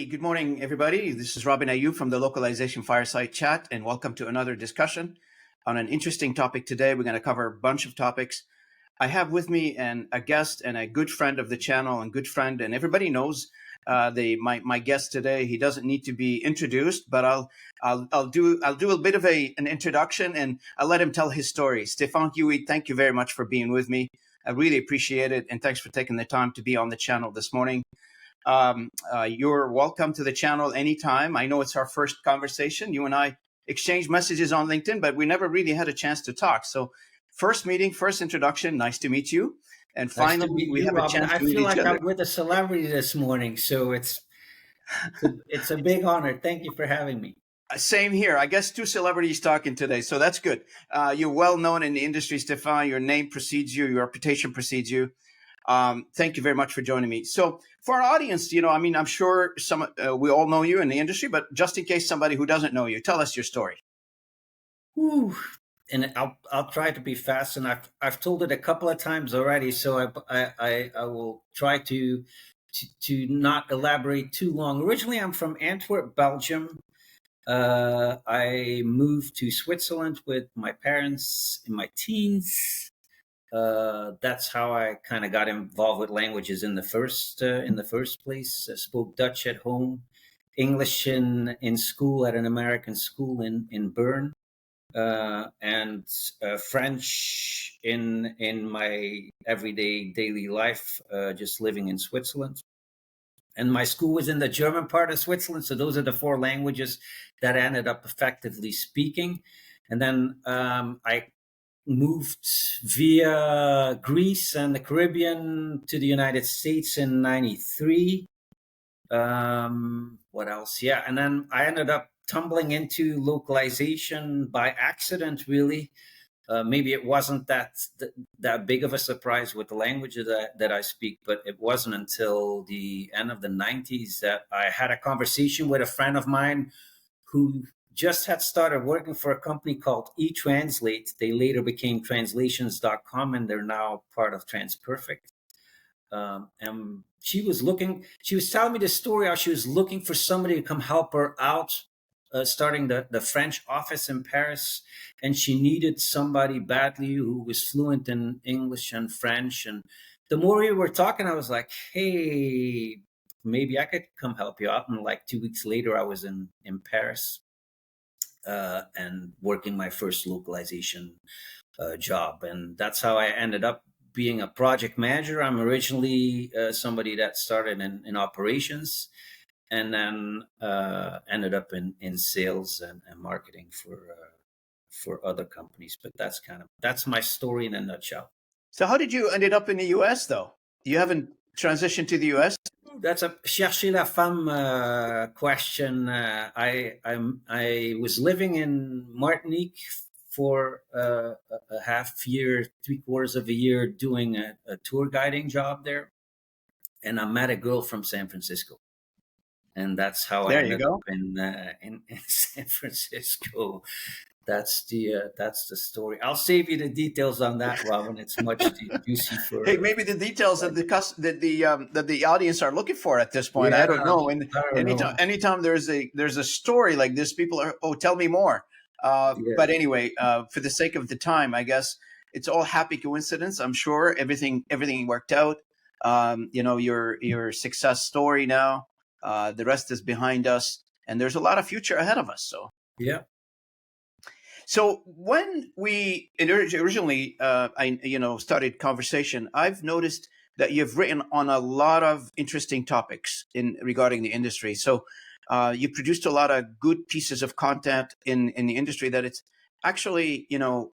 good morning, everybody. This is Robin Ayoub from the Localization Fireside Chat, and welcome to another discussion on an interesting topic today. We're going to cover a bunch of topics. I have with me a guest and a good friend of the channel, and good friend, and everybody knows my guest today. He doesn't need to be introduced, but I'll do a bit of an introduction, and I'll let him tell his story. Stefan Huyghe, thank you very much for being with me. I really appreciate it, and thanks for taking the time to be on the channel this morning. You're welcome to the channel anytime. I know it's our first conversation. You and I exchanged messages on LinkedIn, but we never really had a chance to talk. So first meeting, first introduction, nice to meet you. And finally, we have a chance to meet each other. I feel like I'm with a celebrity this morning, so it's a big honor. Thank you for having me. Same here. I guess two celebrities talking today, so that's good. You're well known in the industry, Stefan. Your name precedes you. Your reputation precedes you. Thank you very much for joining me. So for our audience, I'm sure we all know you in the industry, but just in case somebody who doesn't know you, tell us your story. Ooh, and I'll try to be fast, and I've told it a couple of times already, so I will try to not elaborate too long. Originally, I'm from Antwerp, Belgium. I moved to Switzerland with my parents in my teens. That's how I kind of got involved with languages in the first place. I spoke Dutch at home, English in school at an American school in Bern, and French in my everyday daily life, just living in Switzerland. And my school was in the German part of Switzerland, so those are the four languages that I ended up effectively speaking. And then I moved via Greece and the Caribbean to the United States in '93. What else? Yeah, and then I ended up tumbling into localization by accident, really. Maybe it wasn't that big of a surprise with the language that I speak, but it wasn't until the end of the '90s that I had a conversation with a friend of mine who just had started working for a company called eTranslate. They later became translations.com, and they're now part of TransPerfect. And she was telling me the story how she was looking for somebody to come help her out, starting the French office in Paris. And she needed somebody badly who was fluent in English and French. And the more we were talking, I was like, hey, maybe I could come help you out. And like 2 weeks later, I was in Paris. And working my first localization job. And that's how I ended up being a project manager. I'm originally somebody that started in operations and then ended up in sales and marketing for other companies. But that's my story in a nutshell. So how did you ended up in the US, though? You haven't transitioned to the US? That's a chercher la femme question. I was living in Martinique for a half year, 3/4 of a year, doing a tour guiding job there, and I met a girl from San Francisco, and that's how I ended up in San Francisco. That's the story. I'll save you the details on that, Robin. It's much too juicy for. Hey, maybe the details that the audience are looking for at this point. Yeah, I don't know. And anytime there's a story like this, people are, tell me more. But anyway, for the sake of the time, I guess it's all happy coincidence. I'm sure everything worked out. Your success story now. The rest is behind us, and there's a lot of future ahead of us. So yeah. So when we originally, started conversation, I've noticed that you've written on a lot of interesting topics regarding the industry. So you produced a lot of good pieces of content in the industry that it's actually,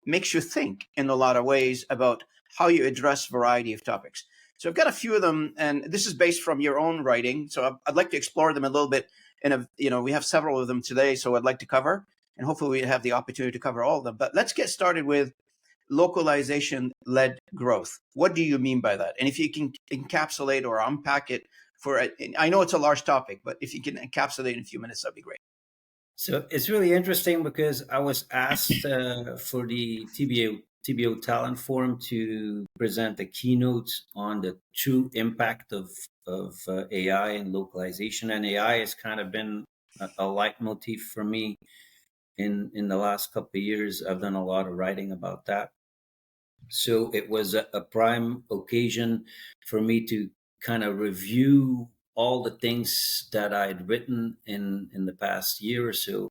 makes you think in a lot of ways about how you address a variety of topics. So I've got a few of them, and this is based from your own writing. So I'd like to explore them a little bit. We have several of them today, so I'd like to cover. And hopefully we have the opportunity to cover all of them. But let's get started with localization-led growth. What do you mean by that? And if you can encapsulate or unpack it I know it's a large topic, but if you can encapsulate in a few minutes, that'd be great. So it's really interesting because I was asked for the TBO Talent Forum to present a keynote on the true impact of AI and localization. And AI has kind of been a leitmotif for me in the last couple of years. I've done a lot of writing about that. So it was a prime occasion for me to kind of review all the things that I'd written in the past year or so.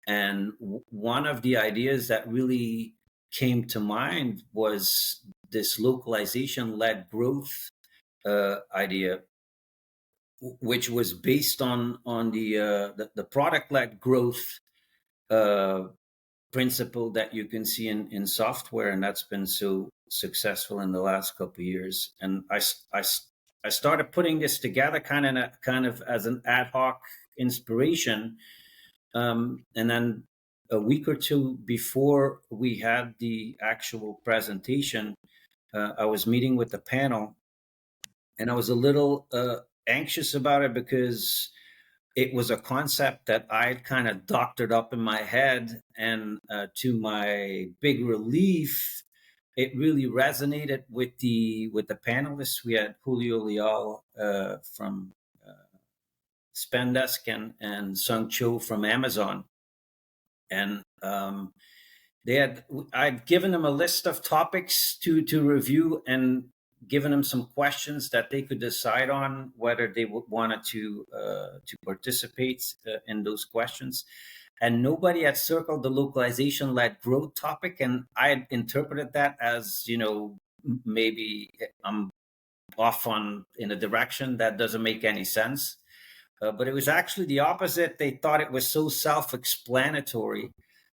And one of the ideas that really came to mind was this localization-led growth idea, which was based on the product-led growth uh, principle that you can see in software, and that's been so successful in the last couple of years. And I started putting this together kind of as an ad hoc inspiration. And then a week or two before we had the actual presentation, I was meeting with the panel, and I was a little anxious about it because it was a concept that I'd kind of doctored up in my head. And to my big relief, it really resonated with the panelists. We had Julio Leal from Spendesk and Sung Cho from Amazon. And I'd given them a list of topics to review and given them some questions that they could decide on whether they wanted to participate in those questions. And nobody had circled the localization-led growth topic, and I had interpreted that as, maybe I'm off in a direction that doesn't make any sense. But it was actually the opposite. They thought it was so self-explanatory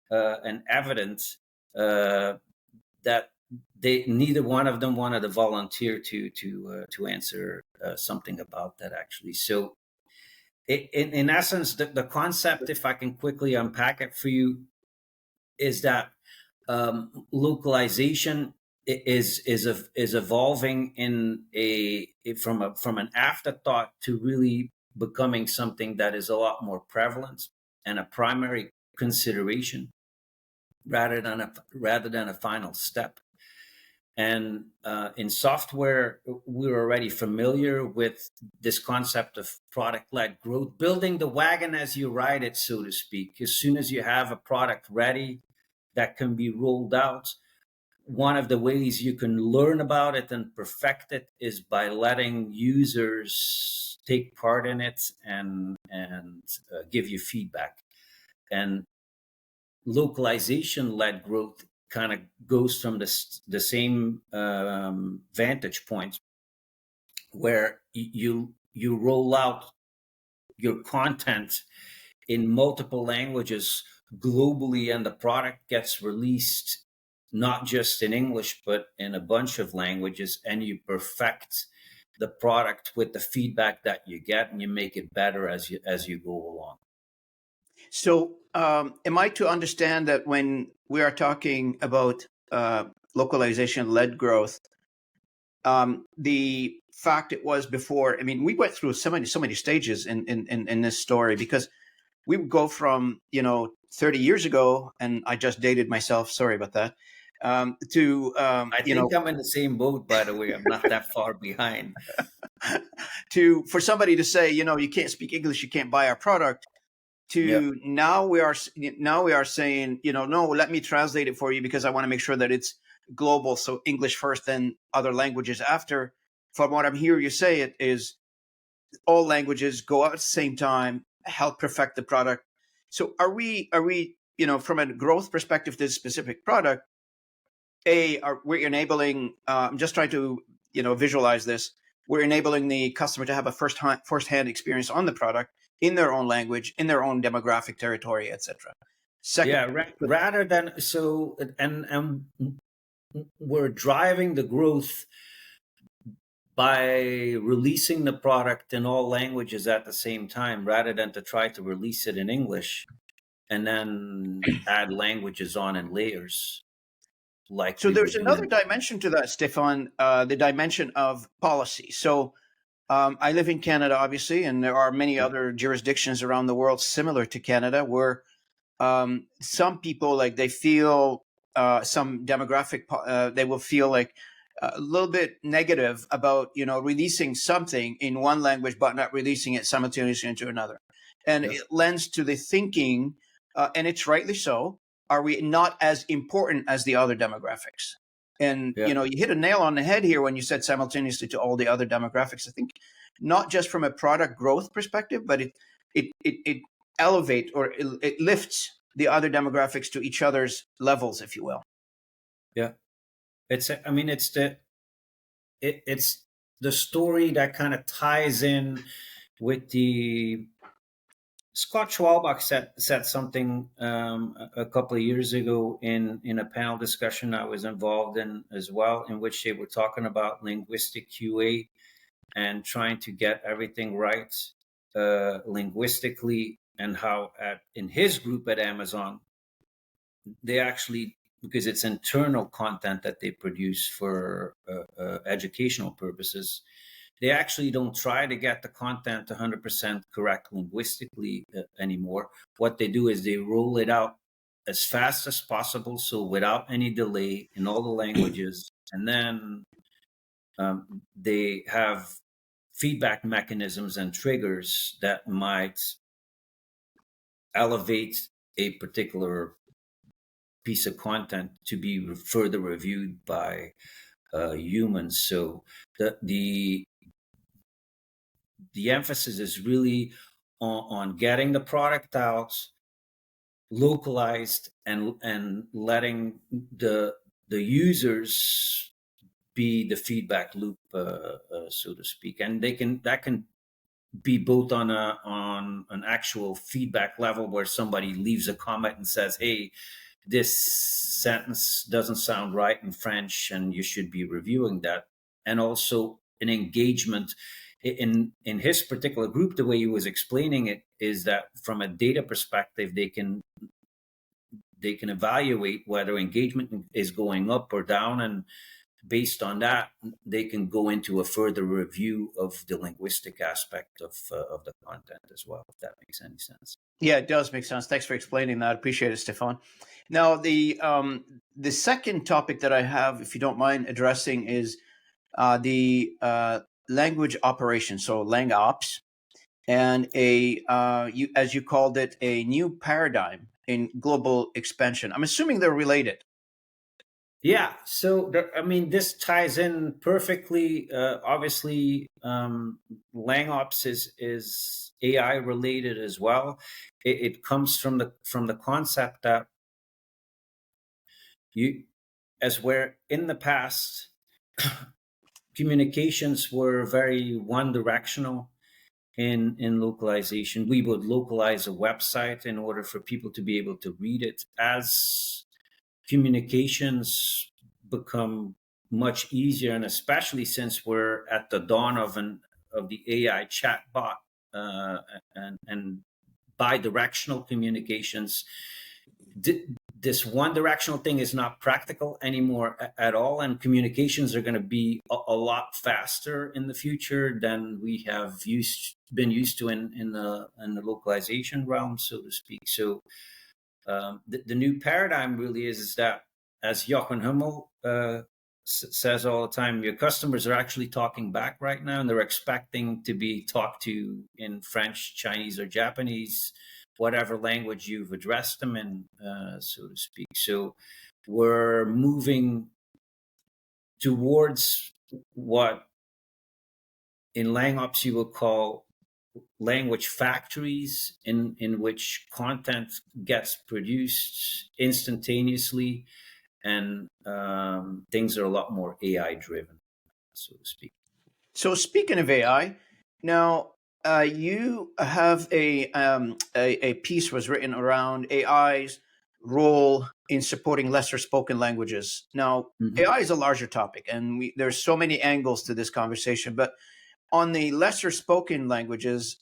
and evident that neither one of them wanted to volunteer to answer something about that, actually. So in essence, the concept, if I can quickly unpack it for you, is that localization is evolving from an afterthought to really becoming something that is a lot more prevalent and a primary consideration rather than a final step. And in software, we're already familiar with this concept of product-led growth, building the wagon as you ride it, so to speak. As soon as you have a product ready that can be rolled out, one of the ways you can learn about it and perfect it is by letting users take part in it and give you feedback. And localization-led growth kind of goes from the same vantage point, where you roll out your content in multiple languages globally, and the product gets released not just in English but in a bunch of languages, and you perfect the product with the feedback that you get, and you make it better as you go along. So, am I to understand that when we are talking about localization-led growth, the fact it was before? I mean, we went through so many stages in this story, because we would go from 30 years ago, and I just dated myself. Sorry about that. To I think I'm in the same boat, by the way. I'm not that far behind. For somebody to say, you can't speak English, you can't buy our product. Now we are saying, no, let me translate it for you because I want to make sure that it's global. So English first, then other languages after. From what I'm hearing you say, it is all languages go out at the same time, help perfect the product. So are we from a growth perspective, this specific product, are we enabling? I'm just trying to visualize this. We're enabling the customer to have a first-hand experience on the product in their own language, in their own demographic territory, etc. Rather than and we're driving the growth by releasing the product in all languages at the same time, rather than to try to release it in English and then add languages on in layers. So there's another dimension to that, Stefan, the dimension of policy. So I live in Canada, obviously, and there are many other jurisdictions around the world similar to Canada, where some people, like, they feel some demographic, they will feel like a little bit negative about, releasing something in one language but not releasing it simultaneously into another, and Yeah. it lends to the thinking, and it's rightly so. Are we not as important as the other demographics? And Yeah. you hit a nail on the head here when you said simultaneously to all the other demographics. I think not just from a product growth perspective, but it elevates, or it lifts the other demographics to each other's levels, if you will. Yeah. It's it's the story that kind of ties in with the Scott Schwalbach said something a couple of years ago in a panel discussion I was involved in as well, in which they were talking about linguistic QA and trying to get everything right linguistically, and how in his group at Amazon, they actually, because it's internal content that they produce for educational purposes, they actually don't try to get the content 100% correct linguistically anymore. What they do is they roll it out as fast as possible, so without any delay in all the languages, and then they have feedback mechanisms and triggers that might elevate a particular piece of content to be further reviewed by humans. So the emphasis is really on getting the product out, localized, and letting the users be the feedback loop, so to speak. And that can be both on an actual feedback level, where somebody leaves a comment and says, "Hey, this sentence doesn't sound right in French, and you should be reviewing that," and also an engagement. In his particular group, the way he was explaining it is that from a data perspective, they can evaluate whether engagement is going up or down, and based on that, they can go into a further review of the linguistic aspect of the content as well, if that makes any sense. Yeah, it does make sense. Thanks for explaining that. I appreciate it, Stefan. Now, the second topic that I have, if you don't mind addressing, is the language operation, so lang ops, and as you called it, a new paradigm in global expansion. I'm assuming they're related. Yeah, so this ties in perfectly. Obviously, LangOps is AI related as well. It comes from the concept that as where in the past communications were very one directional. In localization, we would localize a website in order for people to be able to read it. As communications become much easier, and especially since we're at the dawn of the AI chatbot, and bi-directional communications, this one directional thing is not practical anymore at all, and communications are going to be a lot faster in the future than we have been used to in the localization realm, so to speak. So the new paradigm really is that, as Jochen Hummel says all the time, your customers are actually talking back right now, and they're expecting to be talked to in French, Chinese, or Japanese, whatever language you've addressed them in, so to speak. So we're moving towards what in LangOps you will call language factories, in which content gets produced instantaneously, and things are a lot more AI driven, so to speak. So speaking of AI, now you have a piece was written around AI's role in supporting lesser spoken languages. Now, AI is a larger topic, and there's so many angles to this conversation. But on the lesser spoken languages,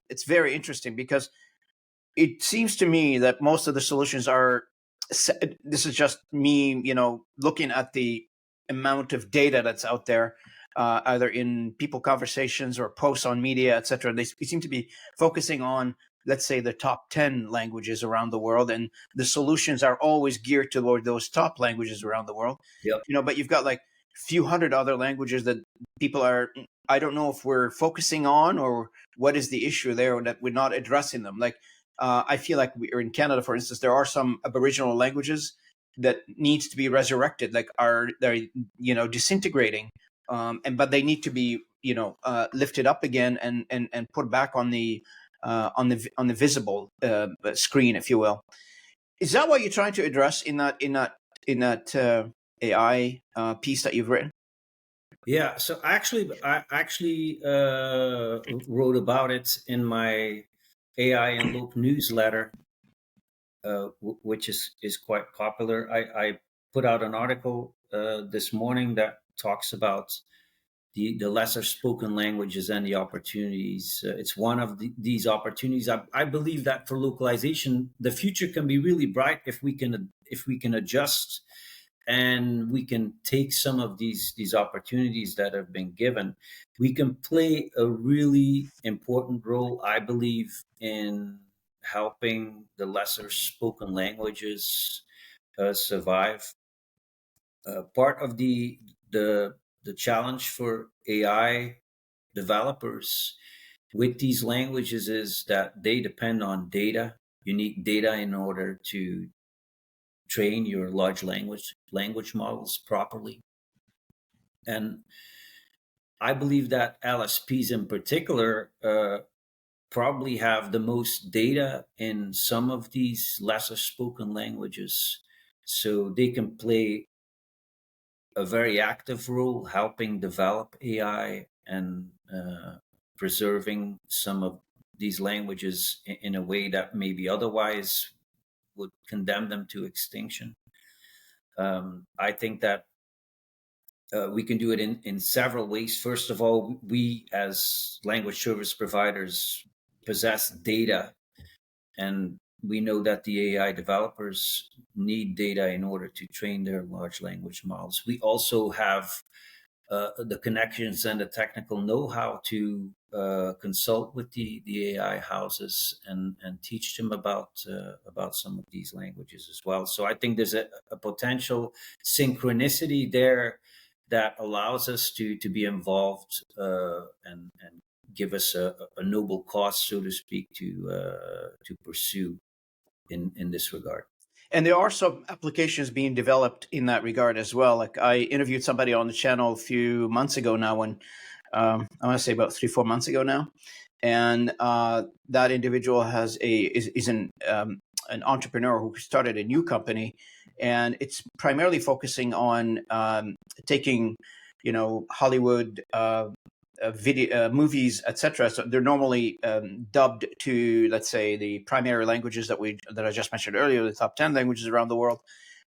it's very interesting because it seems to me that most of the solutions are. This is just me, looking at the amount of data that's out there, either in people conversations or posts on media, etc. They seem to be focusing on, let's say, the top 10 languages around the world, and the solutions are always geared toward those top languages around the world. Yep. But you've got like few hundred other languages that people are, I don't know if we're focusing on or what is the issue there, that we're not addressing them. Like, I feel like we're in Canada, for instance, there are some Aboriginal languages that needs to be resurrected, like they're disintegrating, but they need to be lifted up again and put back on the visible screen, if you will. Is that what you're trying to address in that AI piece that you've written? Yeah, so I actually wrote about it in my AI and Loop newsletter, which is quite popular. I put out an article this morning that talks about the lesser spoken languages and the opportunities. It's one of these opportunities. I believe that for localization, the future can be really bright if we can adjust, and we can take some of these opportunities that have been given. We can play a really important role, I believe, in helping the lesser spoken languages survive. Part of the challenge for AI developers with these languages is that they depend on data. You need data in order to train your large language models properly. And I believe that LSPs in particular probably have the most data in some of these lesser spoken languages. So they can play a very active role helping develop AI and preserving some of these languages in a way that maybe otherwise would condemn them to extinction. I think that we can do it in several ways. First of all, we as language service providers possess data, and we know that the AI developers need data in order to train their large language models. We also have the connections and the technical know-how to consult with the AI houses and teach them about some of these languages as well. So I think there's a potential synchronicity there that allows us to be involved and give us a noble cause, so to speak, to pursue in this regard. And there are some applications being developed in that regard as well. Like, I interviewed somebody on the channel a few months ago now, when I want to say about 3-4 months ago now, and that individual is an entrepreneur who started a new company, and it's primarily focusing on taking Hollywood video movies, etc. So they're normally dubbed to, let's say, the primary languages that I just mentioned earlier, the top 10 languages around the world.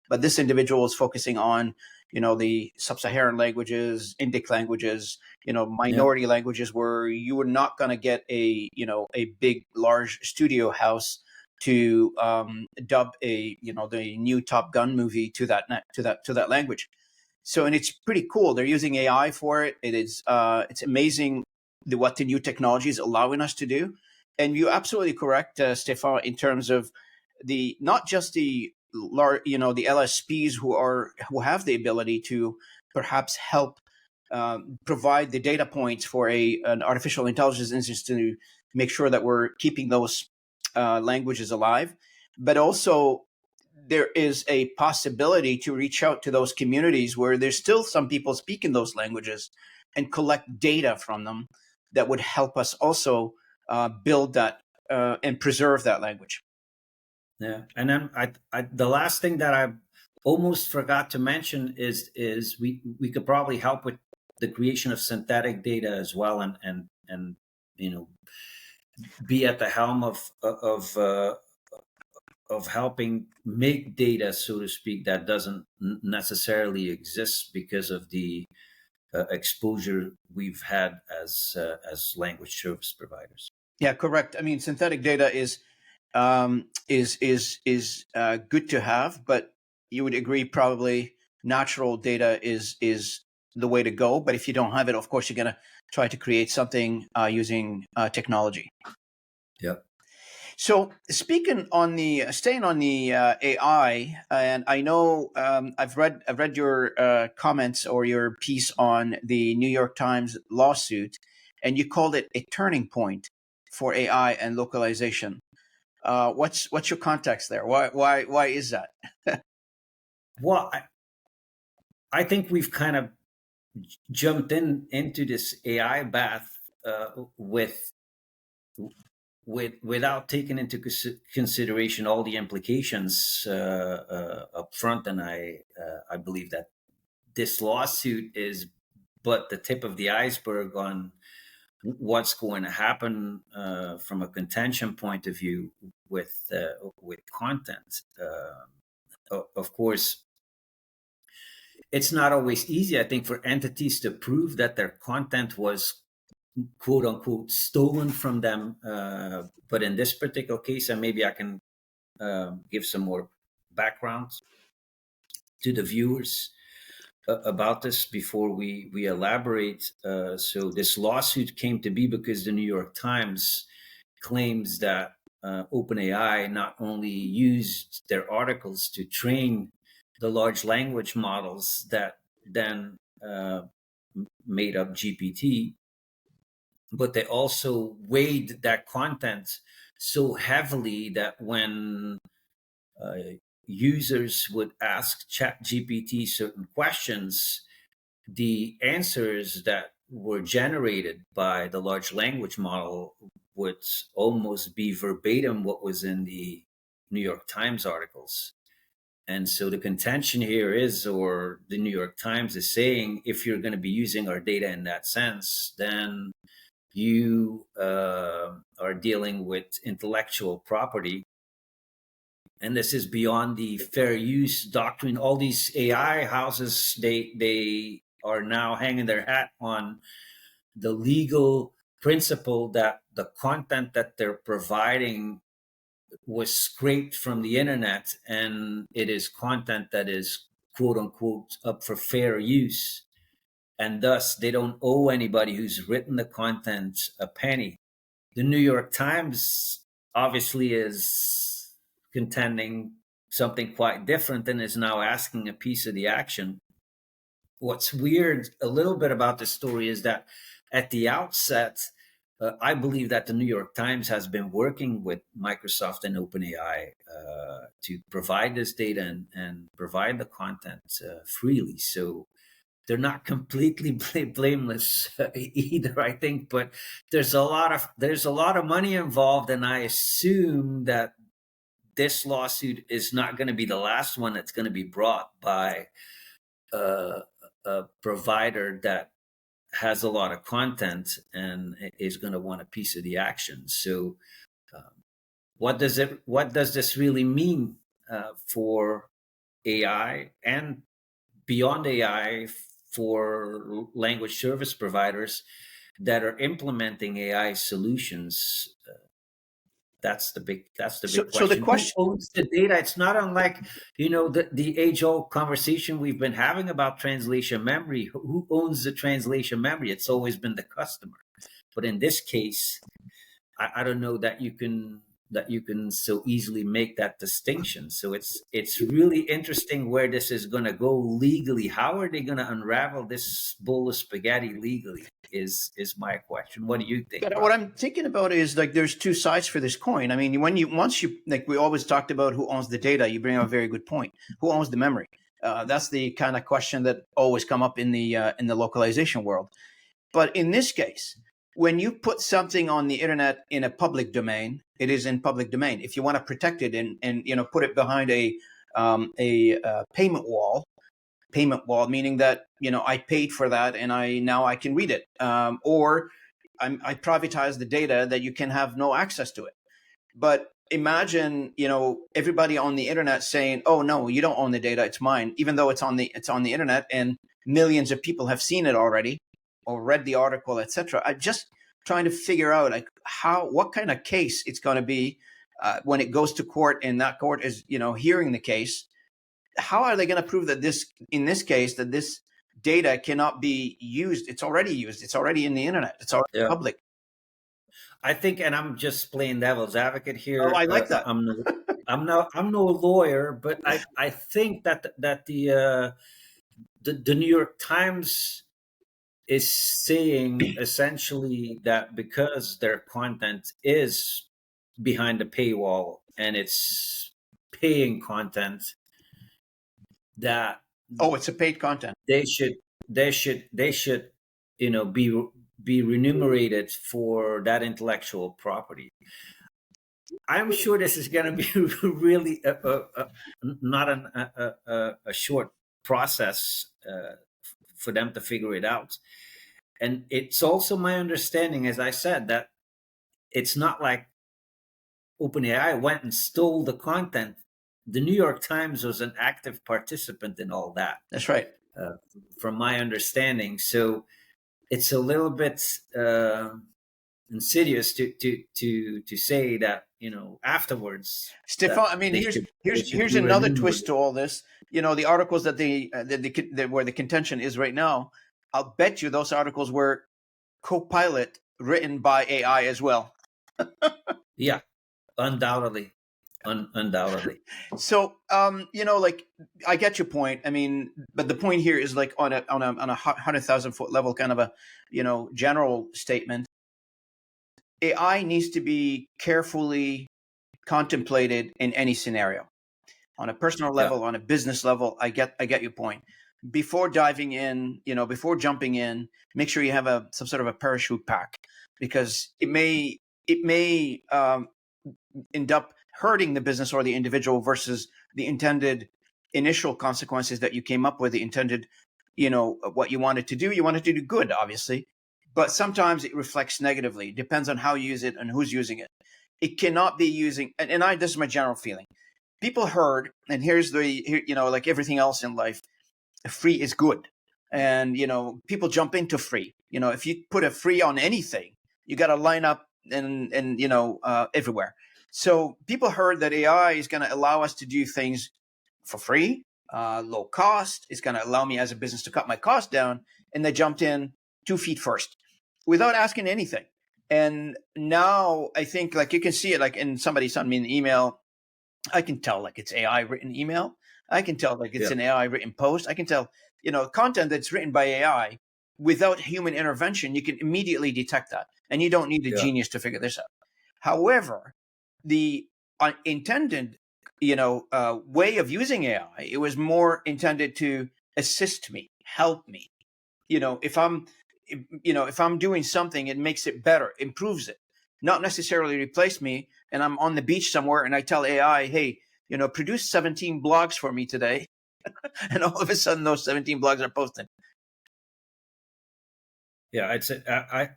But this individual is focusing on the sub-Saharan languages, Indic languages, minority languages, where you were not going to get a big large studio house to dub the new Top Gun movie to that language. So, and it's pretty cool. They're using AI for it. It's amazing what the new technology is allowing us to do. And you're absolutely correct, Stefan, in terms of not just the LSPs who have the ability to perhaps help provide the data points for an artificial intelligence instance to make sure that we're keeping those languages alive, but also there is a possibility to reach out to those communities where there's still some people speaking those languages and collect data from them that would help us also build that and preserve that language. Yeah, and then the last thing that I almost forgot to mention is we could probably help with the creation of synthetic data as well, and be at the helm of helping make data, so to speak, that doesn't necessarily exist because of the exposure we've had as language service providers. Yeah, correct. I mean, synthetic data is good to have, but you would agree probably natural data is the way to go. But if you don't have it, of course, you're going to try to create something using technology. Yeah. So speaking on the staying on the AI, and I know I've read your comments or your piece on the New York Times lawsuit, and you called it a turning point for AI and localization. What's your context there? Why is that? Well, I think we've kind of jumped into this AI bath with without taking into consideration all the implications up front. And I believe that this lawsuit is but the tip of the iceberg on what's going to happen from a contention point of view with content. Of course, it's not always easy, I think, for entities to prove that their content was quote unquote stolen from them. But in this particular case, and maybe I can give some more background to the viewers about this before we elaborate. So this lawsuit came to be because the New York Times claims that OpenAI not only used their articles to train the large language models that then made up GPT, but they also weighed that content so heavily that when users would ask ChatGPT certain questions, the answers that were generated by the large language model would almost be verbatim what was in the New York Times articles. And so the contention here is, or the New York Times is saying, if you're going to be using our data in that sense, then you are dealing with intellectual property. And this is beyond the fair use doctrine. All these AI houses, they are now hanging their hat on the legal principle that the content that they're providing was scraped from the internet, and it is content that is quote unquote up for fair use. And thus, they don't owe anybody who's written the content a penny. The New York Times obviously is contending something quite different and is now asking a piece of the action. What's weird a little bit about this story is that at the outset, I believe that the New York Times has been working with Microsoft and OpenAI to provide this data and provide the content freely. So they're not completely blameless either, I think. But there's a lot of money involved, and I assume that this lawsuit is not going to be the last one that's going to be brought by a provider that has a lot of content and is going to want a piece of the action. So, what does this really mean for AI and beyond AI for language service providers that are implementing AI solutions? That's the big question. So the question. Who owns the data? It's not unlike, the age-old conversation we've been having about translation memory. Who owns the translation memory? It's always been the customer. But in this case, I don't know that you can so easily make that distinction. So it's really interesting where this is going to go legally. How are they going to unravel this bowl of spaghetti legally? Is my question. What do you think? But what I'm thinking about is like there's two sides for this coin. I mean, once you like we always talked about who owns the data, you bring up a very good point. Who owns the memory? That's the kind of question that always come up in the localization world. But in this case, when you put something on the internet in a public domain, it is in public domain. If you want to protect it and put it behind a payment wall, meaning that I paid for that and I can read it, or I privatize the data that you can have no access to it. But imagine everybody on the internet saying, "Oh no, you don't own the data; it's mine," even though it's on the internet and millions of people have seen it already or read the article, etc. I'm just trying to figure out like what kind of case it's going to be when it goes to court, and that court is hearing the case. How are they going to prove that in this case, that this data cannot be used? It's already used. It's already in the internet. It's already public. I think, and I'm just playing devil's advocate Oh, here. I like that. I'm no lawyer, but I think that the New York Times is saying essentially that because their content is behind the paywall and it's paying content, that Oh, it's a paid content. they should they should be remunerated for that intellectual property. I'm sure this is going to be really not a short process for them to figure it out. And it's also my understanding, as I said, that it's not like OpenAI went and stole the content. The New York Times was an active participant in all that, That's right. from my understanding. So it's a little bit insidious to say that afterwards Stefan, that I mean, they should here's be another twist remunerated. to all this. The articles that where the contention is right now, I'll bet you those articles were Copilot written by AI as well. Yeah, undoubtedly, undoubtedly. So, like I get your point. I mean, but the point here is like on a 100,000 foot level, kind of a general statement. AI needs to be carefully contemplated in any scenario. On a personal Yeah, level, on a business level, I get your point. Before diving in, before jumping in, make sure you have some sort of a parachute pack, because it may end up hurting the business or the individual versus the intended initial consequences that you came up with, the intended, what you wanted to do. You wanted to do good, obviously, but sometimes it reflects negatively. It depends on how you use it and who's using it. It cannot be using, this is my general feeling. People heard, and like everything else in life, free is good. And, people jump into free. If you put a free on anything, you got to line up and everywhere. So people heard that AI is going to allow us to do things for free, low cost. It's going to allow me as a business to cut my cost down. And they jumped in 2 feet first without asking anything. And now I think, like, you can see it, like, in somebody sent me an email. I can tell, like, it's AI written email. I can tell, like, it's yeah, an AI written post. I can tell, content that's written by AI without human intervention. You can immediately detect that. And you don't need a yeah, genius to figure this out. However, the intended, way of using AI, it was more intended to assist me, help me. If I'm doing something, it makes it better, improves it, not necessarily replace me. And I'm on the beach somewhere and I tell AI, hey, produce 17 blogs for me today. And all of a sudden those 17 blogs are posted. yeah.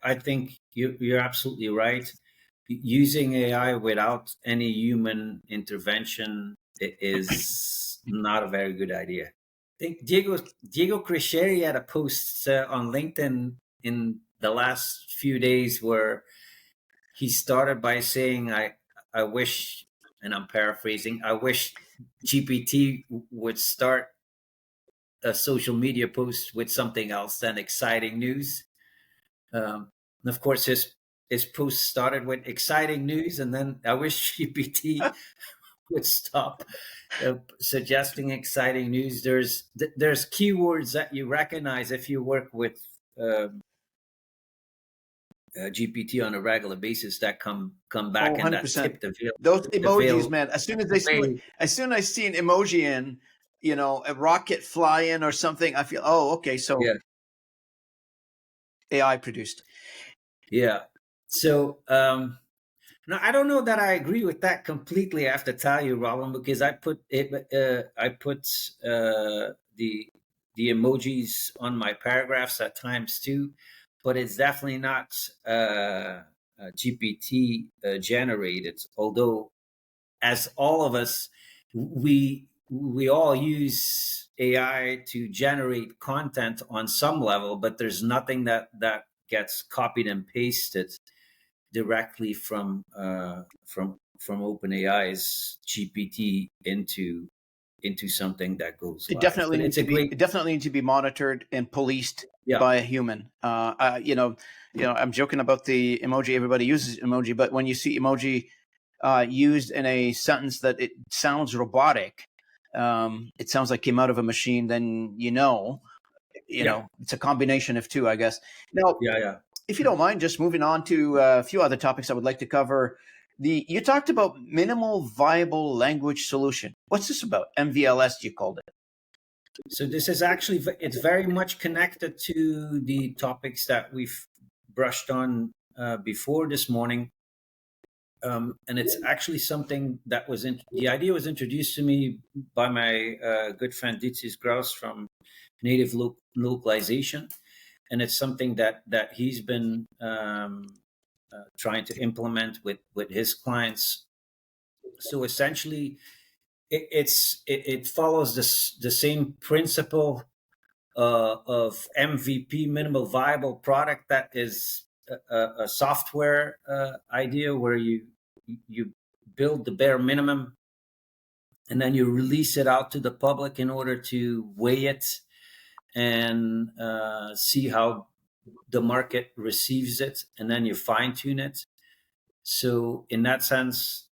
I think you're absolutely right. Using AI without any human intervention is not a very good idea. I think Diego Crescieri had a post on LinkedIn in the last few days where he started by saying, I wish, and I'm paraphrasing, I wish GPT would start a social media post with something else than exciting news." And of course, his post started with exciting news, and then I wish GPT would stop suggesting exciting news. There's keywords that you recognize if you work with GPT on a regular basis that come Oh, back and that 100%. tip Those the emojis, veil man, away. as soon as I see an emoji in, a rocket flying or something, I feel, oh, okay, so Yeah, AI produced. yeah. So now I don't know that I agree with that completely. I have to tell you, Robin, because I put it. I put the emojis on my paragraphs at times too, but it's definitely not GPT generated. Although, as all of us, we all use AI to generate content on some level, but there's nothing that gets copied and pasted directly from OpenAI's GPT into into something that goes It live. definitely But needs it's to a be. great, It definitely needs to be monitored and policed yeah, by a human. I'm joking about the emoji. Everybody uses emoji, but when you see emoji used in a sentence that it sounds robotic, it sounds like came out of a machine. Then yeah, it's a combination of two, I guess. Now, yeah. if you don't mind, just moving on to a few other topics I would like to cover. You talked about minimal viable language solution. What's this about? MVLS, you called it. So this is actually, it's very much connected to the topics that we've brushed on before this morning. And it's actually something that the idea was introduced to me by my good friend Dietzius Graus from Native Localization. And it's something that he's been trying to implement with his clients. So essentially, it follows the same principle of MVP, minimal viable product, that is a software idea where you build the bare minimum and then you release it out to the public in order to weigh it and see how the market receives it, and then you fine tune it. So in that sense,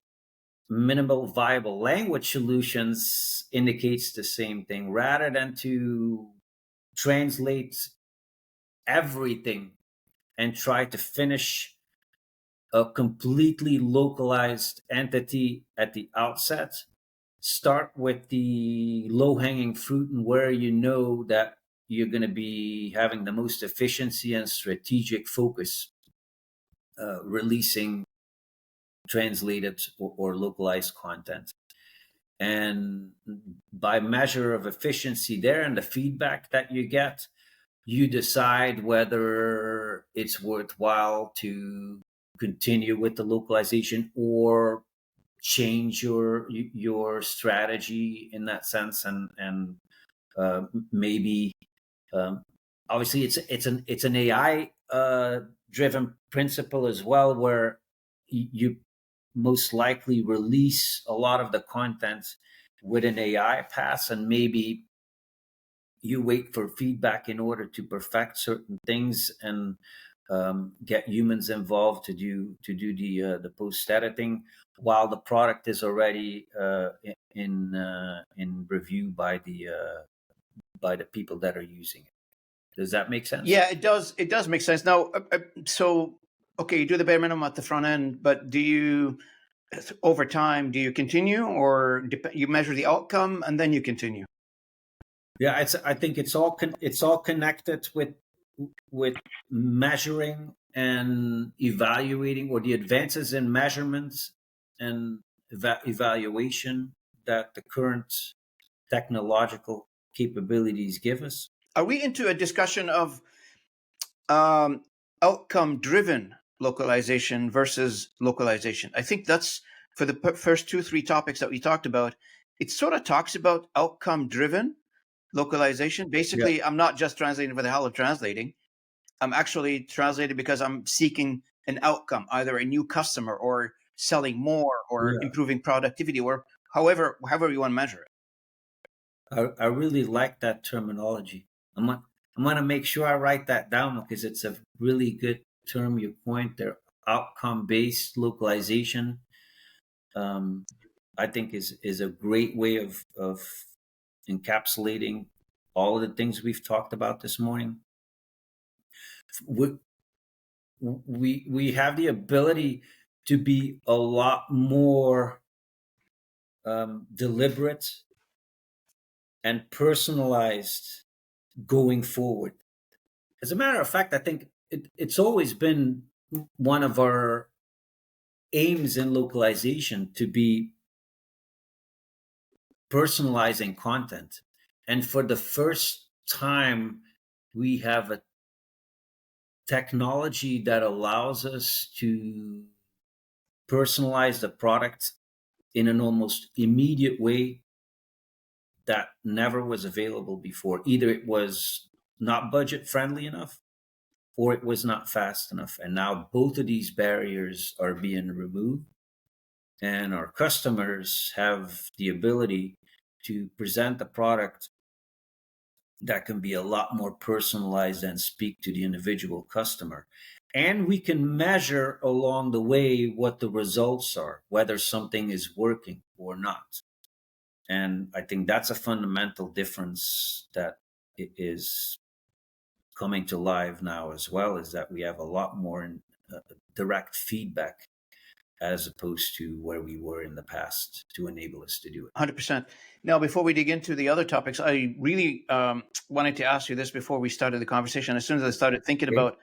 minimal viable language solutions indicates the same thing. Rather than to translate everything and try to finish a completely localized entity at the outset, start with the low hanging fruit and where you know that you're going to be having the most efficiency and strategic focus, releasing translated or localized content. And by measure of efficiency there and the feedback that you get, you decide whether it's worthwhile to continue with the localization or change your strategy in that sense. And maybe, obviously it's an AI driven principle as well, where you most likely release a lot of the content with an AI pass, and maybe you wait for feedback in order to perfect certain things, and get humans involved to do the post editing while the product is already in review by the people that are using it. Does that make sense? Yeah, it does. It does make sense. Now, okay, you do the bare minimum at the front end, but over time, do you continue, or you measure the outcome and then you continue? Yeah, I think it's all connected with measuring and evaluating, or the advances in measurements and evaluation that the current technological capabilities give us. Are we into a discussion of outcome-driven localization versus localization? I think that's for the first 2-3 topics that we talked about. It sort of talks about outcome-driven localization. Yeah, Basically, I'm not just translating for the hell of translating. I'm actually translating because I'm seeking an outcome, either a new customer or selling more or yeah. improving productivity, or however you want to measure it. I really like that terminology. I'm gonna make sure I write that down because it's a really good term you point there. Outcome based localization, I think is a great way of encapsulating all of the things we've talked about this morning. We we have the ability to be a lot more deliberate and personalized going forward. As a matter of fact, I think it's always been one of our aims in localization to be personalizing content. And for the first time, we have a technology that allows us to personalize the product in an almost immediate way that never was available before. Either it was not budget friendly enough, or it was not fast enough. And now both of these barriers are being removed, and our customers have the ability to present a product that can be a lot more personalized and speak to the individual customer. And we can measure along the way what the results are, whether something is working or not. And I think that's a fundamental difference that is coming to life now as well, is that we have a lot more direct feedback as opposed to where we were in the past to enable us to do it. 100%. Now, before we dig into the other topics, I really wanted to ask you this before we started the conversation. As soon as I started thinking about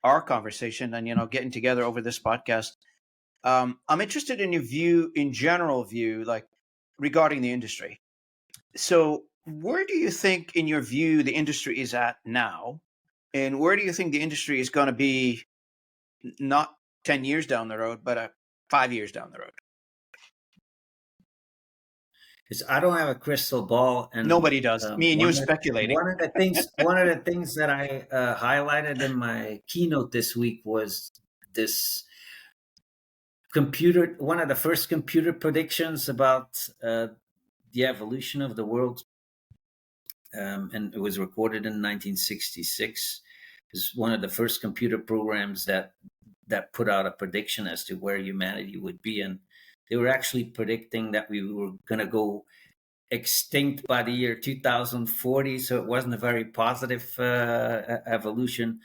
our conversation and, getting together over this podcast, I'm interested in your view, in general view, like regarding the industry. So where do you think, in your view, the industry is at now? And where do you think the industry is going to be not 10 years down the road, but 5 years down the road? Because I don't have a crystal ball, and nobody does. Me and you speculating. One of the things that I highlighted in my keynote this week was this one of the first computer predictions about the evolution of the world, and it was recorded in 1966. It's one of the first computer programs that put out a prediction as to where humanity would be, and they were actually predicting that we were going to go extinct by the year 2040. So it wasn't a very positive evolution.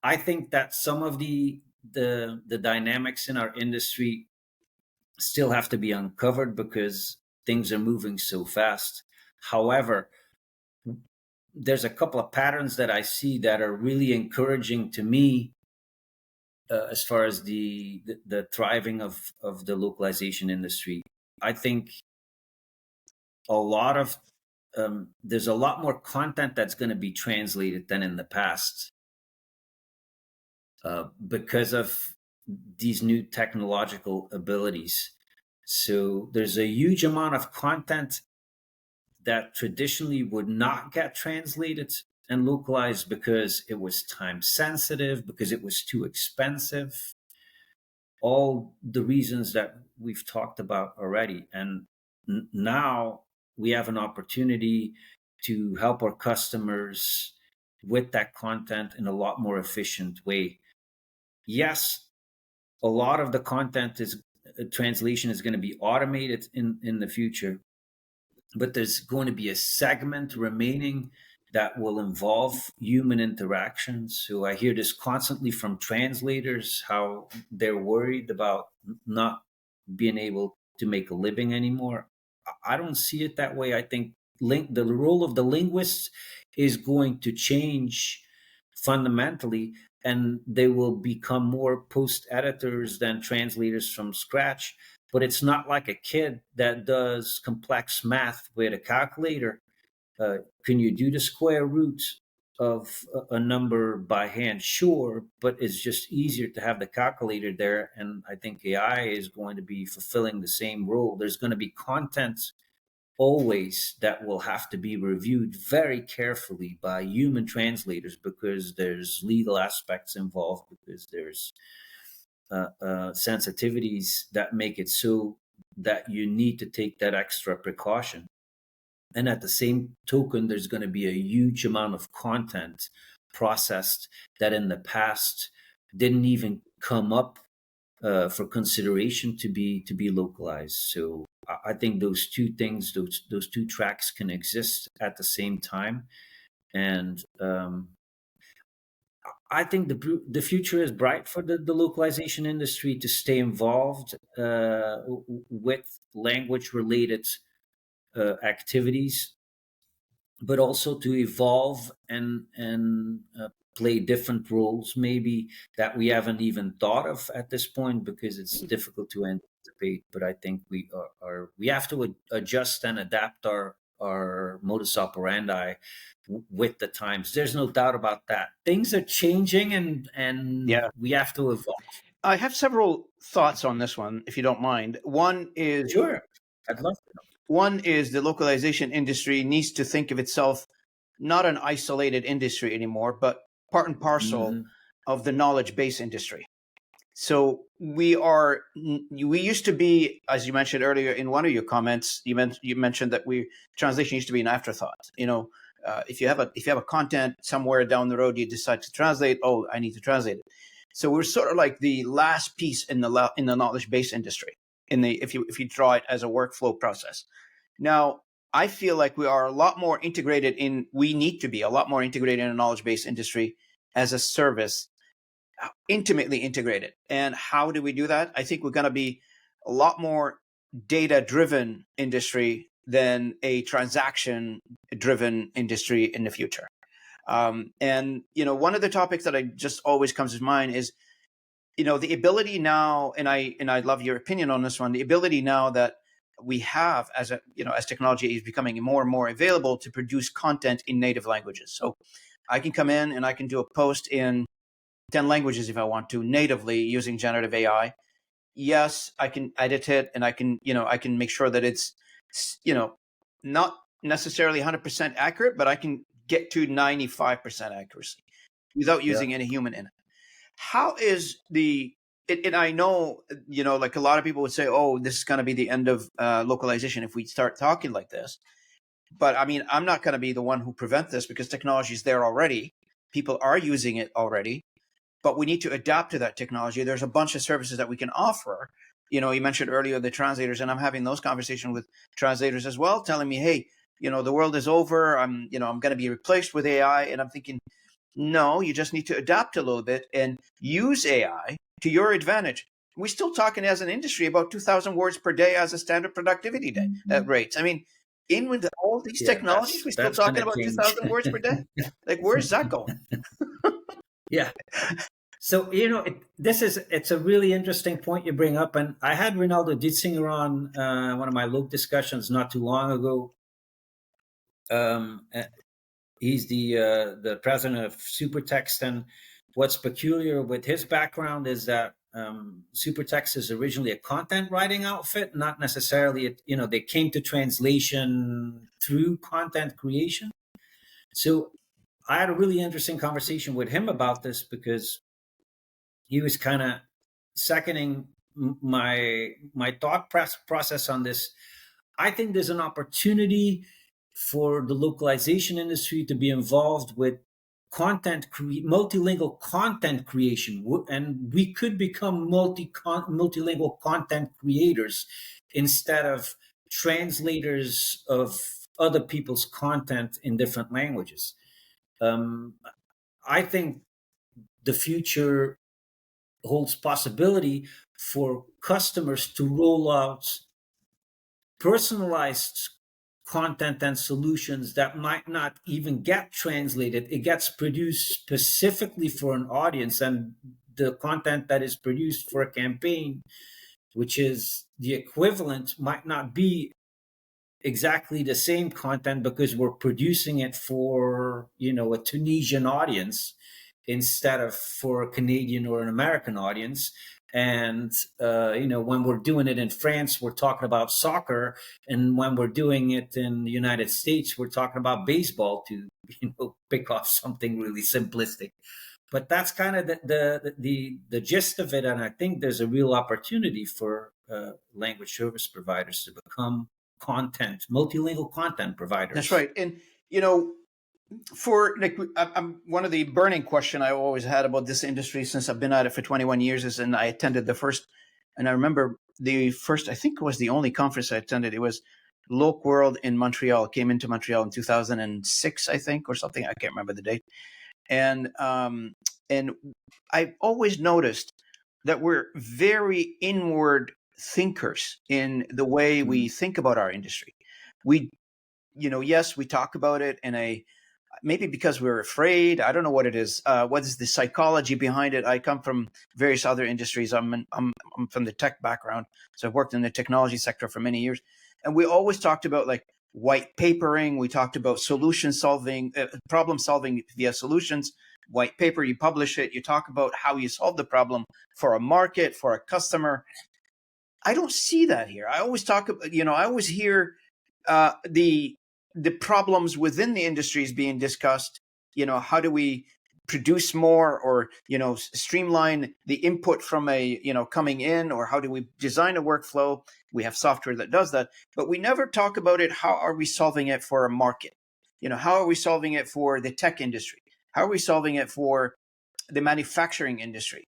I think that some of the dynamics in our industry still have to be uncovered because things are moving so fast. However, there's a couple of patterns that I see that are really encouraging to me as far as the thriving of the localization industry. I think a lot of there's a lot more content that's going to be translated than in the past because of these new technological abilities. So there's a huge amount of content that traditionally would not get translated and localized because it was time sensitive, because it was too expensive. All the reasons that we've talked about already. And now we have an opportunity to help our customers with that content in a lot more efficient way. Yes, a lot of the content translation is going to be automated in the future, but there's going to be a segment remaining that will involve human interaction. So I hear this constantly from translators, how they're worried about not being able to make a living anymore. I don't see it that way. I think the role of the linguists is going to change fundamentally, and they will become more post editors than translators from scratch. But it's not like a kid that does complex math with a calculator. Can you do the square root of a number by hand? Sure, but it's just easier to have the calculator there. And I think AI is going to be fulfilling the same role. There's going to be content always that will have to be reviewed very carefully by human translators because there's legal aspects involved, because there's sensitivities that make it so that you need to take that extra precaution. And at the same token, there's going to be a huge amount of content processed that in the past didn't even come up for consideration to be localized. So I think those two things, those two tracks can exist at the same time. And I think the future is bright for the localization industry to stay involved with language-related activities, but also to evolve and play different roles, maybe that we haven't even thought of at this point because it's difficult to anticipate. But I think we have to adjust and adapt our modus operandi with the times. There's no doubt about that. Things are changing, and we have to evolve. I have several thoughts on this one, if you don't mind. One is sure. I'd love to know. One is the localization industry needs to think of itself not an isolated industry anymore, but part and parcel of the knowledge base industry. So we used to be, as you mentioned earlier in one of your comments, you mentioned that translation used to be an afterthought. If you have a content somewhere down the road, you decide to translate. Oh, I need to translate it. So we're sort of like the last piece in the knowledge base industry. If you draw it as a workflow process. Now, I feel like we are a lot more integrated we need to be a lot more integrated in a knowledge base industry as a service, intimately integrated. And how do we do that? I think we're going to be a lot more data-driven industry than a transaction-driven industry in the future. And one of the topics that I just always comes to mind is, the ability now, and I love your opinion on this one, the ability now that we have as technology is becoming more and more available to produce content in native languages. So I can come in and I can do a post in 10 languages if I want to, natively using generative AI. Yes, I can edit it, and I can make sure that it's, not necessarily 100% accurate, but I can get to 95% accuracy without using any human in it. How is and I know, like a lot of people would say, oh, this is going to be the end of localization if we start talking like this. But I mean, I'm not going to be the one who prevent this, because technology is there already. People are using it already. But we need to adapt to that technology. There's a bunch of services that we can offer. You mentioned earlier the translators, and I'm having those conversations with translators as well, telling me, hey, the world is over. I'm going to be replaced with AI. And I'm thinking, no, you just need to adapt a little bit and use AI to your advantage. We're still talking as an industry about 2,000 words per day as a standard productivity rates. I mean, with all these technologies, we're still talking about 2,000 words per day. Like, where's that going? Yeah. So, it's a really interesting point you bring up. And I had Ronaldo Ditzinger on one of my LOC discussions not too long ago. He's the president of Supertext. And what's peculiar with his background is that Supertext is originally a content writing outfit, not necessarily, they came to translation through content creation. So I had a really interesting conversation with him about this, because he was kind of seconding my thought process on this. I think there's an opportunity for the localization industry to be involved with multilingual content creation, and we could become multilingual content creators instead of translators of other people's content in different languages. I think the future holds possibility for customers to roll out personalized content and solutions that might not even get translated. It gets produced specifically for an audience, and the content that is produced for a campaign, which is the equivalent, might not be exactly the same content, because we're producing it for a Tunisian audience instead of for a Canadian or an American audience. And when we're doing it in France, we're talking about soccer, and when we're doing it in the United States, we're talking about baseball, to pick off something really simplistic. But that's kind of the gist of it. And I think there's a real opportunity for language service providers to become multilingual content providers. That's right. And for I'm one of the burning question I always had about this industry since I've been at it for 21 years is, and I attended the first, and I remember the first, I think it was the only conference I attended. It was Loc World in Montreal. It came into Montreal in 2006, I think, or something. I can't remember the date. And I've always noticed that we're very inward thinkers in the way we think about our industry. We, yes, we talk about it in maybe because we're afraid. I don't know what it is. What is the psychology behind it? I come from various other industries. I'm from the tech background, so I've worked in the technology sector for many years, and we always talked about like white papering. We talked about solution solving, problem solving via solutions. White paper, you publish it. You talk about how you solve the problem for a market, for a customer. I don't see that here. I always talk about, I always hear the problems within the industries being discussed. How do we produce more, or streamline the input from a coming in, or how do we design a workflow? We have software that does that, but we never talk about it. How are we solving it for a market? How are we solving it for the tech industry? How are we solving it for the manufacturing industry?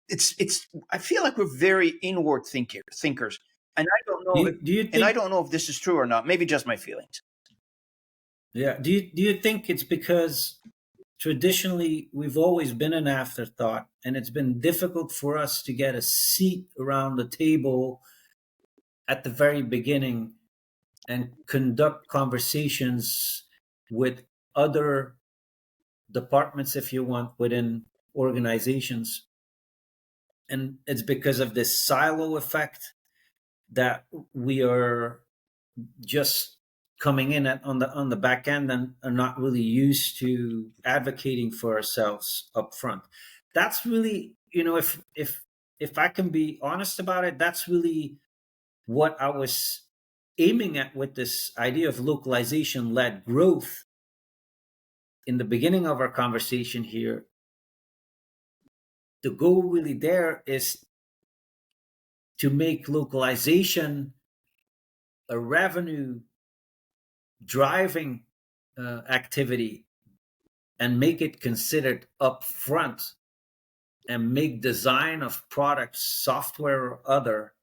It's I feel like we're very inward thinkers, and I don't know Do you and I think? don't know if this is true or not. Maybe just my feelings. Yeah. Do you think it's because traditionally we've always been an afterthought, and it's been difficult for us to get a seat around the table at the very beginning and conduct conversations with other departments, if you want, within organizations? And it's because of this silo effect that we are just coming in on the back end and are not really used to advocating for ourselves up front. That's really, if I can be honest about it, that's really what I was aiming at with this idea of localization-led growth in the beginning of our conversation here. The goal really there is to make localization a revenue driving activity, and make it considered upfront, and make design of products, software or other,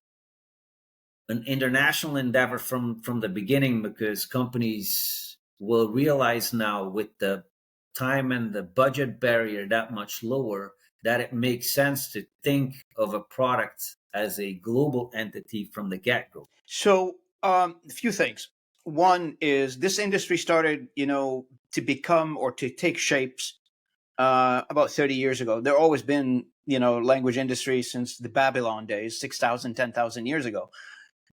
an international endeavor from the beginning, because companies will realize now, with the time and the budget barrier that much lower, that it makes sense to think of a product as a global entity from the get-go. So a few things. One is this industry started to become or to take shapes about 30 years ago. There always been language industry since the Babylon days, 6,000, 10,000 years ago.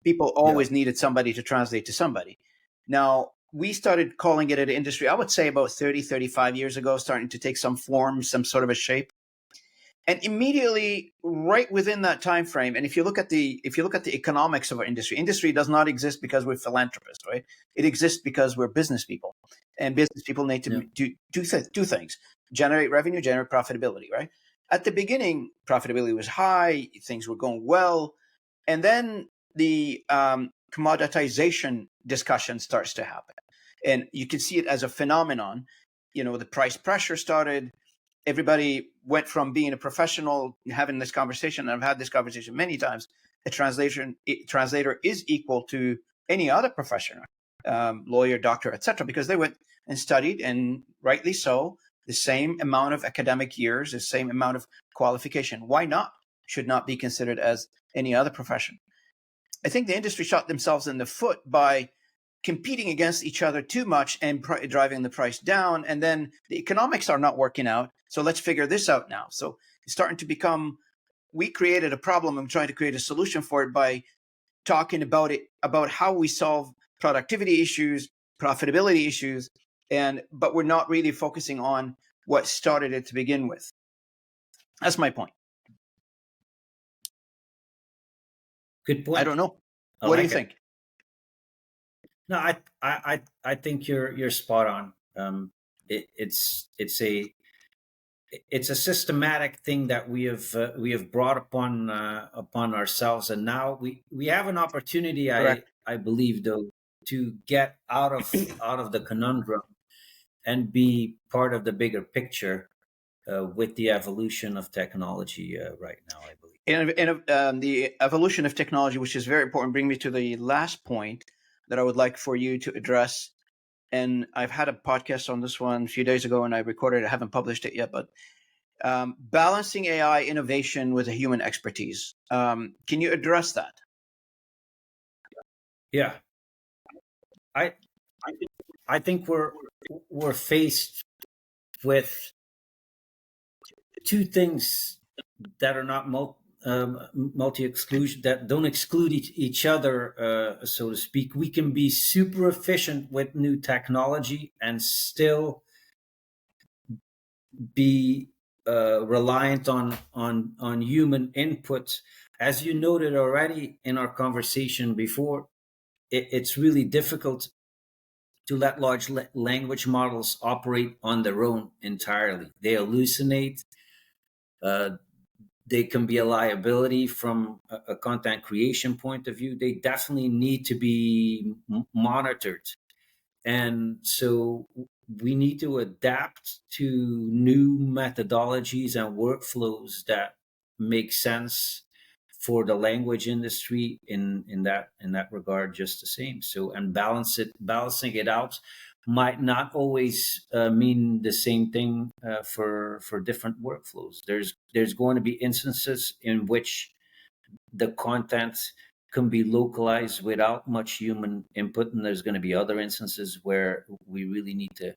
People always needed somebody to translate to somebody. Now, we started calling it an industry, I would say about 30, 35 years ago, starting to take some form, some sort of a shape. And immediately, right within that time frame, and if you look at the economics of our industry does not exist because we're philanthropists, right? It exists because we're business people, and business people need to do two things: generate revenue, generate profitability, right? At the beginning, profitability was high, things were going well, and then the commoditization discussion starts to happen, and you can see it as a phenomenon. The price pressure started. Everybody went from being a professional, having this conversation, and I've had this conversation many times. A translator is equal to any other professional, lawyer, doctor, etc., because they went and studied, and rightly so, the same amount of academic years, the same amount of qualification. Why not? Should not be considered as any other profession. I think the industry shot themselves in the foot by competing against each other too much and driving the price down. And then the economics are not working out. So let's figure this out now. So it's starting to become, we created a problem and trying to create a solution for it by talking about how we solve productivity issues, profitability issues, but we're not really focusing on what started it to begin with. That's my point. Good point. I don't know. What do you think? No, I think you're spot on. It's a systematic thing that we have brought upon ourselves, and now we have an opportunity. I believe, though, to get out of the conundrum and be part of the bigger picture with the evolution of technology right now, I believe. And the evolution of technology, which is very important, bring me to the last point that I would like for you to address. And I've had a podcast on this one a few days ago, and I recorded it. I haven't published it yet, but balancing AI innovation with a human expertise. Can you address that? Yeah, I think we're faced with two things that are not multi-exclusion, that don't exclude each other, so to speak. We can be super efficient with new technology and still be reliant on human input. As you noted already in our conversation before, it's really difficult to let large language models operate on their own entirely. They hallucinate. Uh, they can be a liability from a content creation point of view. They definitely need to be monitored. And so we need to adapt to new methodologies and workflows that make sense for the language industry in that regard just the same. So, and balancing it out might not always mean the same thing for different workflows. There's going to be instances in which the content can be localized without much human input, and there's going to be other instances where we really need to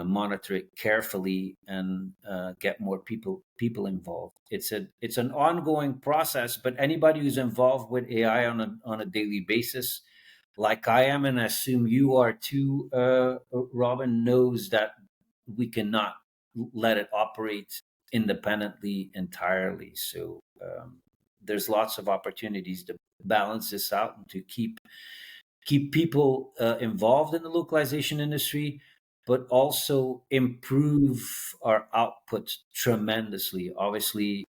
monitor it carefully and get more people involved. It's an ongoing process, but anybody who's involved with AI on a daily basis, like I am, and I assume you are too, Robin, knows that we cannot let it operate independently entirely. So there's lots of opportunities to balance this out and to keep people involved in the localization industry, but also improve our output tremendously. Obviously,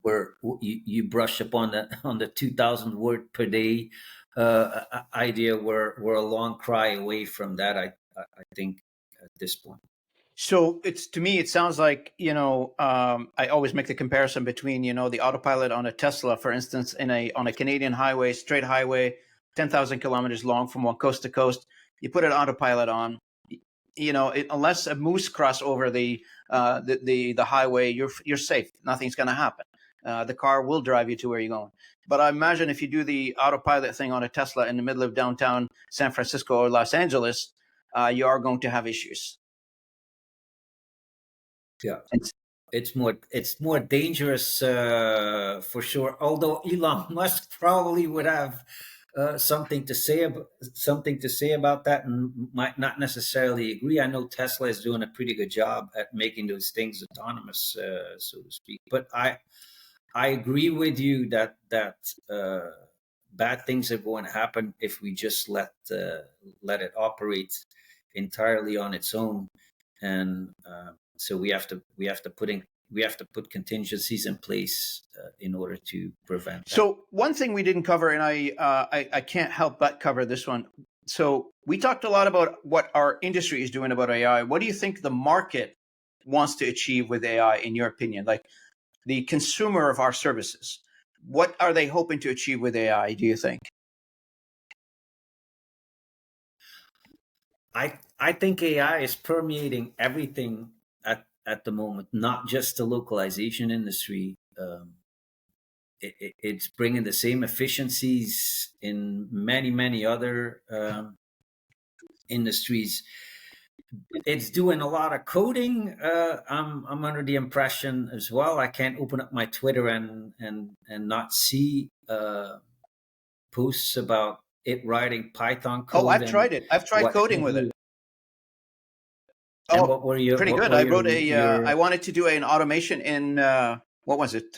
where you brush up on the 2,000 word per day idea. We're a long cry away from that. I think at this point. So it's, to me, it sounds like, I always make the comparison between, the autopilot on a Tesla, for instance, on a Canadian highway, straight highway, 10,000 kilometers long from one coast to coast. You put an autopilot on, unless a moose cross over the highway, you're safe. Nothing's going to happen. The car will drive you to where you're going. But I imagine if you do the autopilot thing on a Tesla in the middle of downtown San Francisco or Los Angeles, you are going to have issues. Yeah, it's more dangerous for sure. Although Elon Musk probably would have something to say about that, and might not necessarily agree. I know Tesla is doing a pretty good job at making those things autonomous, so to speak. But I agree with you that bad things are going to happen if we just let it operate entirely on its own, and so we have to put contingencies in place in order to prevent that. So one thing we didn't cover, and I can't help but cover this one. So we talked a lot about what our industry is doing about AI. What do you think the market wants to achieve with AI, in your opinion? Like the consumer of our services, what are they hoping to achieve with AI, do you think? I think AI is permeating everything at the moment, not just the localization industry. It's bringing the same efficiencies in many other industries. It's doing a lot of coding. I'm under the impression as well. I can't open up my Twitter and not see posts about it writing Python code. Oh, I've tried it. I've tried coding with it. And what were your pretty good. I wrote I wanted to do an automation in what was it?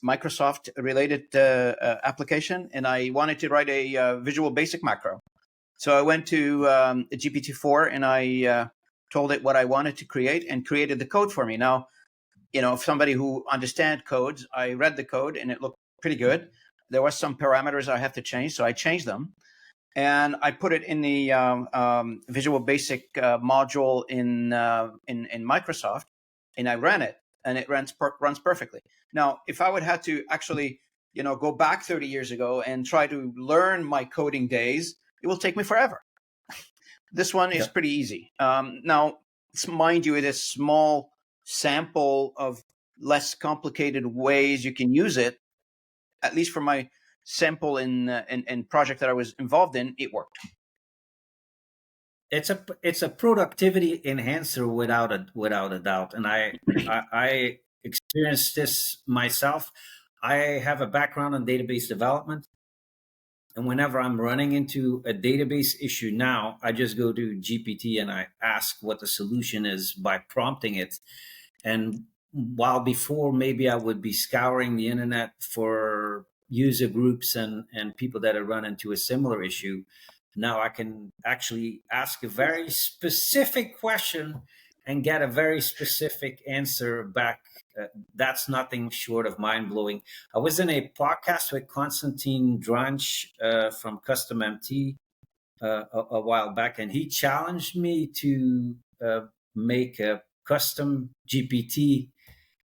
Microsoft related application, and I wanted to write a Visual Basic macro. So I went to GPT-4 and I told it what I wanted to create, and created the code for me. Now, if somebody who understands codes, I read the code and it looked pretty good. There were some parameters I have to change, so I changed them. And I put it in the Visual Basic module in Microsoft, and I ran it, and it runs perfectly. Now, if I would have to actually, go back 30 years ago and try to learn my coding days, it will take me forever. This one is pretty easy. Now, mind you, it is a small sample of less complicated ways you can use it. At least for my sample in project that I was involved in, it worked. It's a productivity enhancer without a doubt, and I experienced this myself. I have a background in database development, and whenever I'm running into a database issue now, I just go to GPT and I ask what the solution is by prompting it. And while before maybe I would be scouring the internet for user groups and people that have run into a similar issue. Now I can actually ask a very specific question and get a very specific answer back. That's nothing short of mind blowing. I was in a podcast with Konstantin Dranch from Custom MT a while back, and he challenged me to make a custom GPT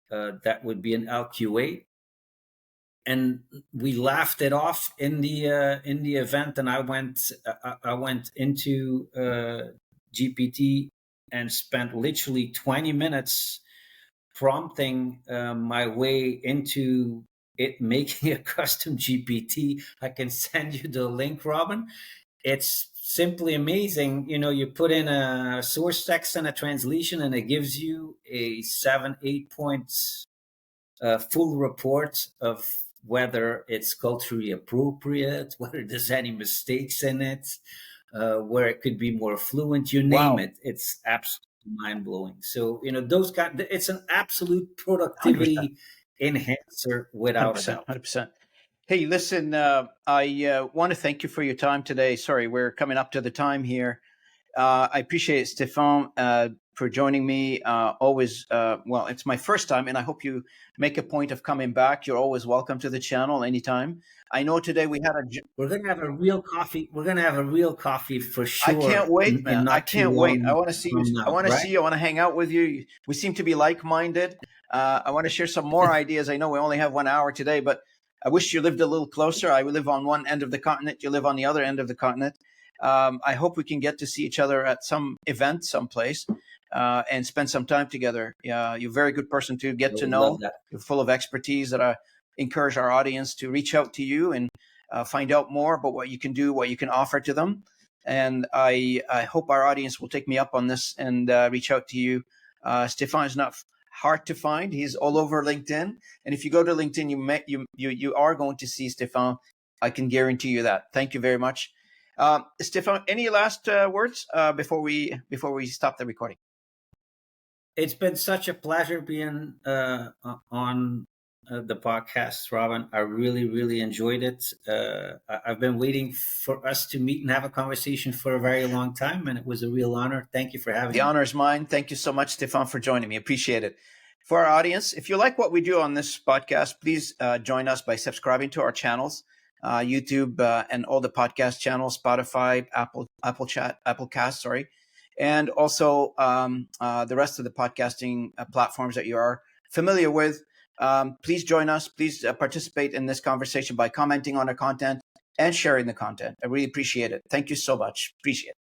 that would be an LQA, and we laughed it off in the event. And I went into GPT and spent literally 20 minutes prompting my way into it making a custom GPT. I can send you the link, Robin. It's simply amazing. You put in a source text and a translation, and it gives you a 7-8 points full report of whether it's culturally appropriate, whether there's any mistakes in it, where it could be more fluent, you name it. It's absolutely mind-blowing. So, it's an absolute productivity 100%. Enhancer without 100%, a doubt. 100%. Hey, listen, I want to thank you for your time today. Sorry, we're coming up to the time here. I appreciate it, Stefan, for joining me. Always, well, it's my first time, and I hope you make a point of coming back. You're always welcome to the channel anytime. I know today we had we're gonna have a real coffee. We're gonna have a real coffee for sure. I can't wait, man. I can't wait. I want to see you. I want to see you. I want to hang out with you. We seem to be like-minded. I want to share some more ideas. I know we only have 1 hour today, but I wish you lived a little closer. I live on one end of the continent. You live on the other end of the continent. I hope we can get to see each other at some event, someplace, and spend some time together. You're a very good person to get to know. You're full of expertise that I encourage our audience to reach out to you and find out more about what you can do, what you can offer to them. And I hope our audience will take me up on this and reach out to you. Stefan is not hard to find. He's all over LinkedIn. And if you go to LinkedIn, you are going to see Stefan. I can guarantee you that. Thank you very much. Stefan, any last words before we stop the recording? It's been such a pleasure being on the podcast, Robin. I really, really enjoyed it. I've been waiting for us to meet and have a conversation for a very long time, and it was a real honor. Thank you for having me. The honor is mine. Thank you so much, Stefan, for joining me. Appreciate it. For our audience, if you like what we do on this podcast, please join us by subscribing to our channels. YouTube and all the podcast channels, Spotify, Applecast, and also the rest of the podcasting platforms that you are familiar with. Please join us. Please participate in this conversation by commenting on our content and sharing the content. I really appreciate it. Thank you so much. Appreciate it.